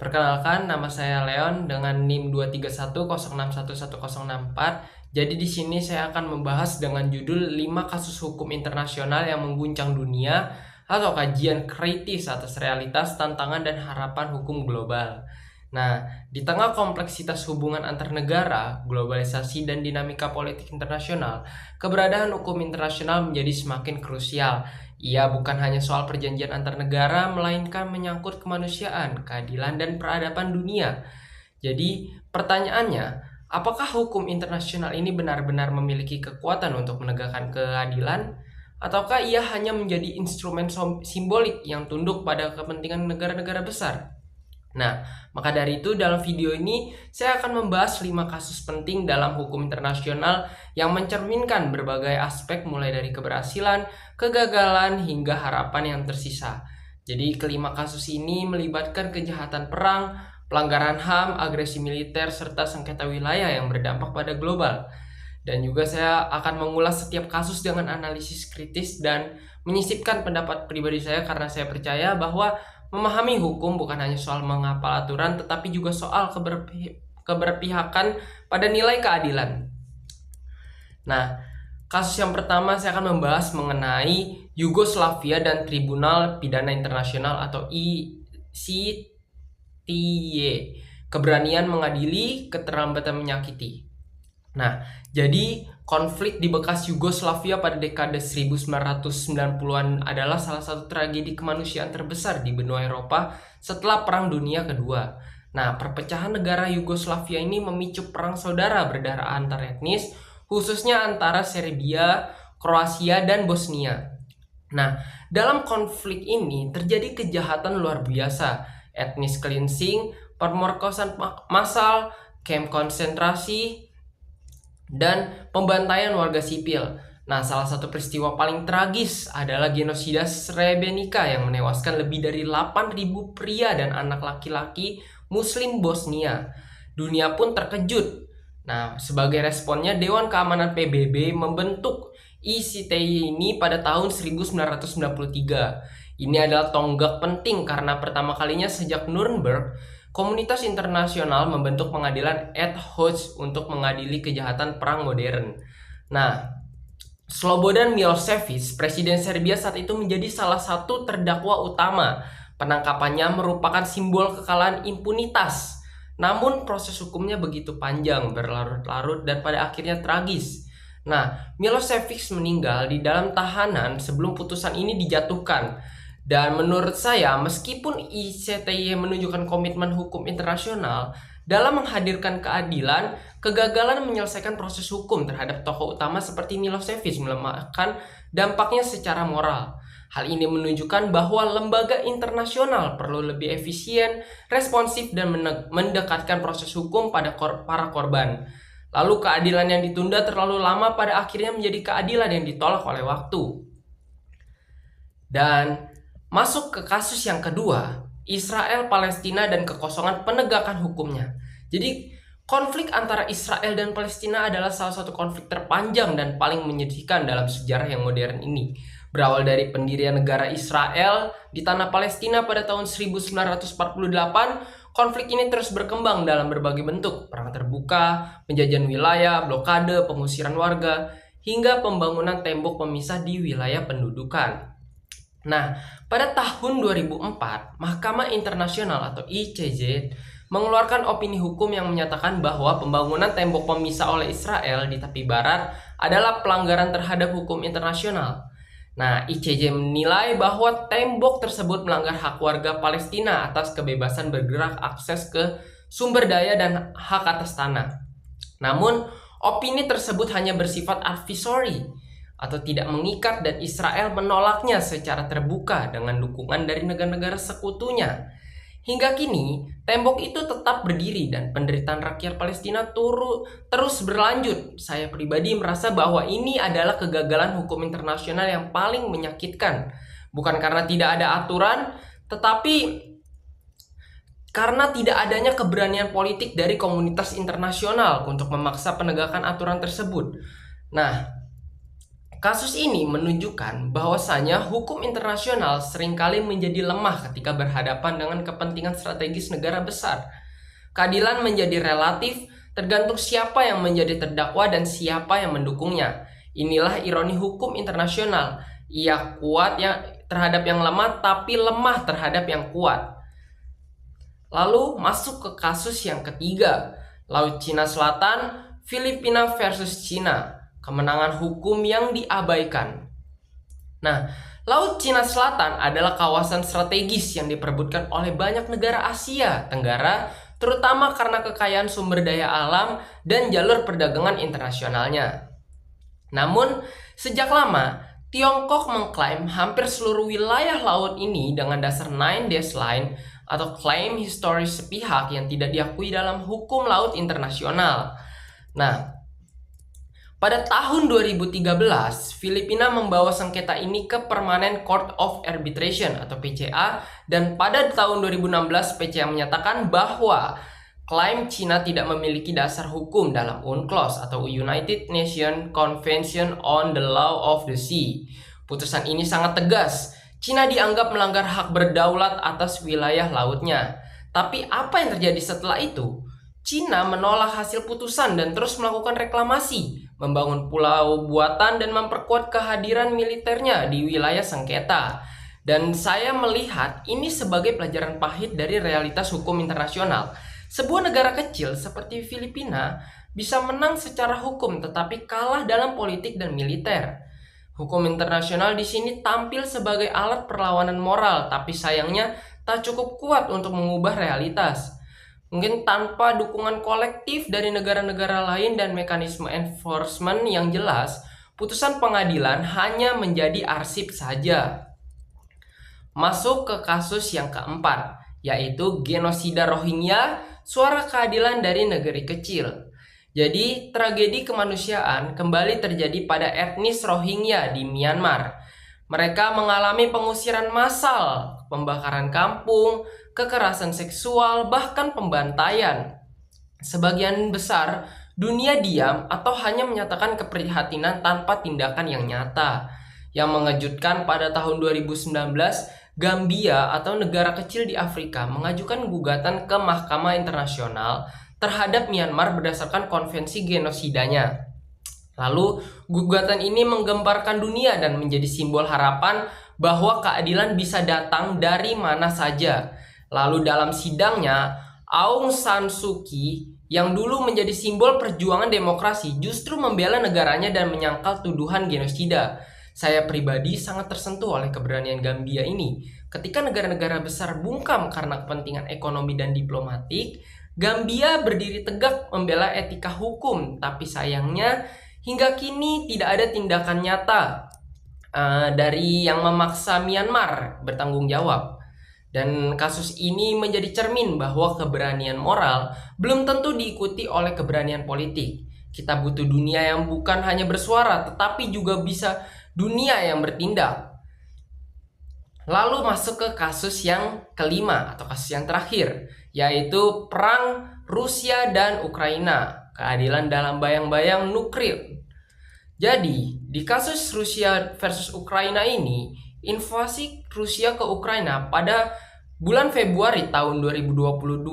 Perkenalkan, nama saya Leon dengan NIM 23106111064. Jadi di sini saya akan membahas dengan judul 5 kasus hukum internasional yang mengguncang dunia atau kajian kritis atas realitas, tantangan, dan harapan hukum global. Nah, di tengah kompleksitas hubungan antar negara, globalisasi, dan dinamika politik internasional, keberadaan hukum internasional menjadi semakin krusial. Ia bukan hanya soal perjanjian antar negara, melainkan menyangkut kemanusiaan, keadilan, dan peradaban dunia. Jadi, pertanyaannya, apakah hukum internasional ini benar-benar memiliki kekuatan untuk menegakkan keadilan? Ataukah ia hanya menjadi instrumen simbolik yang tunduk pada kepentingan negara-negara besar? Nah, maka dari itu dalam video ini saya akan membahas 5 kasus penting dalam hukum internasional yang mencerminkan berbagai aspek mulai dari keberhasilan, kegagalan, hingga harapan yang tersisa. Jadi kelima kasus ini melibatkan kejahatan perang, pelanggaran HAM, agresi militer, serta sengketa wilayah yang berdampak pada global. Dan juga saya akan mengulas setiap kasus dengan analisis kritis dan menyisipkan pendapat pribadi saya karena saya percaya bahwa memahami hukum bukan hanya soal menghafal aturan, tetapi juga soal keberpihakan pada nilai keadilan. Nah, kasus yang pertama saya akan membahas mengenai Yugoslavia dan Tribunal Pidana Internasional atau ICTY, keberanian mengadili, keterlambatan menyakiti. Nah, jadi konflik di bekas Yugoslavia pada dekade 1990-an adalah salah satu tragedi kemanusiaan terbesar di benua Eropa setelah Perang Dunia Kedua. Nah, perpecahan negara Yugoslavia ini memicu perang saudara berdarah antar etnis, khususnya antara Serbia, Kroasia, dan Bosnia. Nah, dalam konflik ini terjadi kejahatan luar biasa, etnis cleansing, pemerkosaan massal, kamp konsentrasi, dan pembantaian warga sipil. Nah, salah satu peristiwa paling tragis adalah genosida Srebrenica yang menewaskan lebih dari 8.000 pria dan anak laki-laki Muslim Bosnia. Dunia pun terkejut. Nah, sebagai responnya Dewan Keamanan PBB membentuk ICTY ini pada tahun 1993. Ini adalah tonggak penting karena pertama kalinya sejak Nuremberg, komunitas internasional membentuk pengadilan ad hoc untuk mengadili kejahatan perang modern. Nah, Slobodan Milošević, presiden Serbia saat itu, menjadi salah satu terdakwa utama. Penangkapannya merupakan simbol kekalahan impunitas. Namun proses hukumnya begitu panjang, berlarut-larut, dan pada akhirnya tragis. Nah, Milošević meninggal di dalam tahanan sebelum putusan ini dijatuhkan. Dan menurut saya, meskipun ICTY menunjukkan komitmen hukum internasional dalam menghadirkan keadilan, kegagalan menyelesaikan proses hukum terhadap tokoh utama seperti Milošević melemahkan dampaknya secara moral. Hal ini menunjukkan bahwa lembaga internasional perlu lebih efisien, responsif, dan mendekatkan proses hukum pada para korban. Lalu keadilan yang ditunda terlalu lama pada akhirnya menjadi keadilan yang ditolak oleh waktu. Dan masuk ke kasus yang kedua, Israel, Palestina, dan kekosongan penegakan hukumnya. Jadi, konflik antara Israel dan Palestina adalah salah satu konflik terpanjang dan paling menyedihkan dalam sejarah yang modern ini. Berawal dari pendirian negara Israel di tanah Palestina pada tahun 1948, konflik ini terus berkembang dalam berbagai bentuk: perang terbuka, penjajahan wilayah, blokade, pengusiran warga, hingga pembangunan tembok pemisah di wilayah pendudukan. Nah, pada tahun 2004, Mahkamah Internasional atau ICJ mengeluarkan opini hukum yang menyatakan bahwa pembangunan tembok pemisah oleh Israel di tepi barat adalah pelanggaran terhadap hukum internasional. Nah, ICJ menilai bahwa tembok tersebut melanggar hak warga Palestina atas kebebasan bergerak, akses ke sumber daya, dan hak atas tanah. Namun, opini tersebut hanya bersifat advisory atau tidak mengikat, dan Israel menolaknya secara terbuka dengan dukungan dari negara-negara sekutunya. Hingga kini, tembok itu tetap berdiri dan penderitaan rakyat Palestina terus berlanjut. Saya pribadi merasa bahwa ini adalah kegagalan hukum internasional yang paling menyakitkan. Bukan karena tidak ada aturan, tetapi karena tidak adanya keberanian politik dari komunitas internasional untuk memaksa penegakan aturan tersebut. Nah, Kasus ini menunjukkan bahwasanya hukum internasional seringkali menjadi lemah ketika berhadapan dengan kepentingan strategis negara besar. Keadilan menjadi relatif tergantung siapa yang menjadi terdakwa dan siapa yang mendukungnya. Inilah ironi hukum internasional. Ia kuat terhadap yang lemah tapi lemah terhadap yang kuat. Lalu masuk ke kasus yang ketiga, Laut Cina Selatan, Filipina versus Cina. Kemenangan hukum yang diabaikan. Nah, Laut Cina Selatan adalah kawasan strategis yang diperebutkan oleh banyak negara Asia Tenggara, terutama karena kekayaan sumber daya alam dan jalur perdagangan internasionalnya. Namun, sejak lama, Tiongkok mengklaim hampir seluruh wilayah laut ini dengan dasar Nine Days Line atau klaim historis sepihak yang tidak diakui dalam hukum laut internasional. Nah, pada tahun 2013, Filipina membawa sengketa ini ke Permanent Court of Arbitration atau PCA, dan pada tahun 2016 PCA menyatakan bahwa klaim Cina tidak memiliki dasar hukum dalam UNCLOS atau United Nations Convention on the Law of the Sea. Putusan ini sangat tegas. Cina dianggap melanggar hak berdaulat atas wilayah lautnya. Tapi apa yang terjadi setelah itu? Cina menolak hasil putusan dan terus melakukan reklamasi, membangun pulau buatan dan memperkuat kehadiran militernya di wilayah sengketa. Dan saya melihat ini sebagai pelajaran pahit dari realitas hukum internasional. Sebuah negara kecil seperti Filipina bisa menang secara hukum tetapi kalah dalam politik dan militer. Hukum internasional di sini tampil sebagai alat perlawanan moral, tapi sayangnya tak cukup kuat untuk mengubah realitas. Mungkin tanpa dukungan kolektif dari negara-negara lain dan mekanisme enforcement yang jelas, putusan pengadilan hanya menjadi arsip saja. Masuk ke kasus yang keempat, yaitu genosida Rohingya, suara keadilan dari negeri kecil. Jadi, tragedi kemanusiaan kembali terjadi pada etnis Rohingya di Myanmar. Mereka mengalami pengusiran massal, pembakaran kampung, kekerasan seksual, bahkan pembantaian. Sebagian besar dunia diam atau hanya menyatakan keprihatinan tanpa tindakan yang nyata. Yang mengejutkan, pada tahun 2019, Gambia atau negara kecil di Afrika mengajukan gugatan ke Mahkamah Internasional terhadap Myanmar berdasarkan konvensi genosidanya. Lalu, gugatan ini menggemparkan dunia dan menjadi simbol harapan bahwa keadilan bisa datang dari mana saja. Lalu dalam sidangnya, Aung San Suu Kyi yang dulu menjadi simbol perjuangan demokrasi justru membela negaranya dan menyangkal tuduhan genosida. Saya pribadi sangat tersentuh oleh keberanian Gambia ini. Ketika negara-negara besar bungkam karena kepentingan ekonomi dan diplomatik, Gambia berdiri tegak membela etika hukum, tapi sayangnya hingga kini tidak ada tindakan nyata dari yang memaksa Myanmar bertanggung jawab. Dan kasus ini menjadi cermin bahwa keberanian moral belum tentu diikuti oleh keberanian politik. Kita butuh dunia yang bukan hanya bersuara, tetapi juga bisa dunia yang bertindak. Lalu masuk ke kasus yang kelima atau kasus yang terakhir, yaitu perang Rusia dan Ukraina, keadilan dalam bayang-bayang nuklir. Jadi, di kasus Rusia versus Ukraina ini, invasi Rusia ke Ukraina pada bulan Februari tahun 2022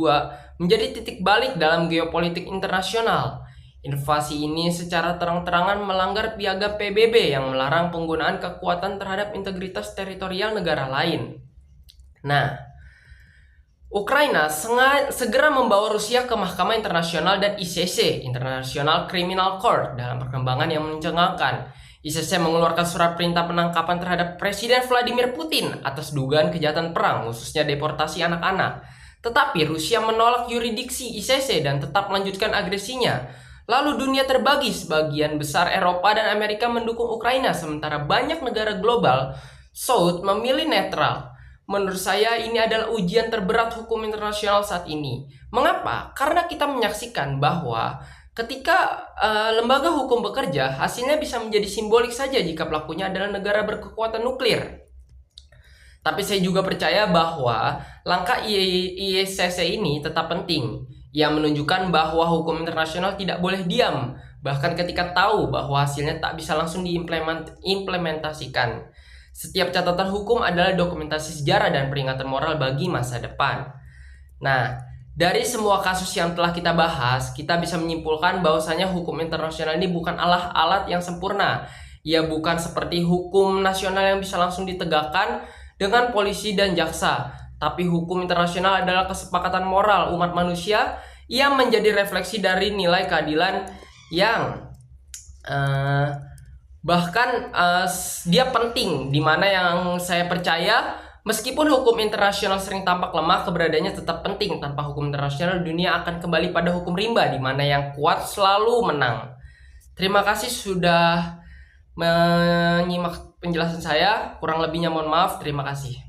menjadi titik balik dalam geopolitik internasional. Invasi ini secara terang-terangan melanggar piagam PBB yang melarang penggunaan kekuatan terhadap integritas teritorial negara lain. Nah, Ukraina segera membawa Rusia ke Mahkamah Internasional dan ICC, International Criminal Court, dalam perkembangan yang mencengangkan. ICC mengeluarkan surat perintah penangkapan terhadap Presiden Vladimir Putin atas dugaan kejahatan perang, khususnya deportasi anak-anak. Tetapi Rusia menolak yurisdiksi ICC dan tetap melanjutkan agresinya. Lalu dunia terbagi, sebagian besar Eropa dan Amerika mendukung Ukraina, sementara banyak negara global South memilih netral. Menurut saya ini adalah ujian terberat hukum internasional saat ini. Mengapa? Karena kita menyaksikan bahwa ketika lembaga hukum bekerja, hasilnya bisa menjadi simbolik saja jika pelakunya adalah negara berkekuatan nuklir. Tapi saya juga percaya bahwa langkah ICC ini tetap penting. Yang menunjukkan bahwa hukum internasional tidak boleh diam bahkan ketika tahu bahwa hasilnya tak bisa langsung diimplementasikan. Setiap catatan hukum adalah dokumentasi sejarah dan peringatan moral bagi masa depan. Nah, dari semua kasus yang telah kita bahas, kita bisa menyimpulkan bahwasanya hukum internasional ini bukan alat yang sempurna. Ia bukan seperti hukum nasional yang bisa langsung ditegakkan dengan polisi dan jaksa. Tapi hukum internasional adalah kesepakatan moral umat manusia yang menjadi refleksi dari nilai keadilan yang bahkan dia penting, dimana yang saya percaya meskipun hukum internasional sering tampak lemah, keberadaannya tetap penting. Tanpa hukum internasional, dunia akan kembali pada hukum rimba, dimana yang kuat selalu menang. Terima kasih sudah menyimak penjelasan saya, kurang lebihnya mohon maaf. Terima kasih.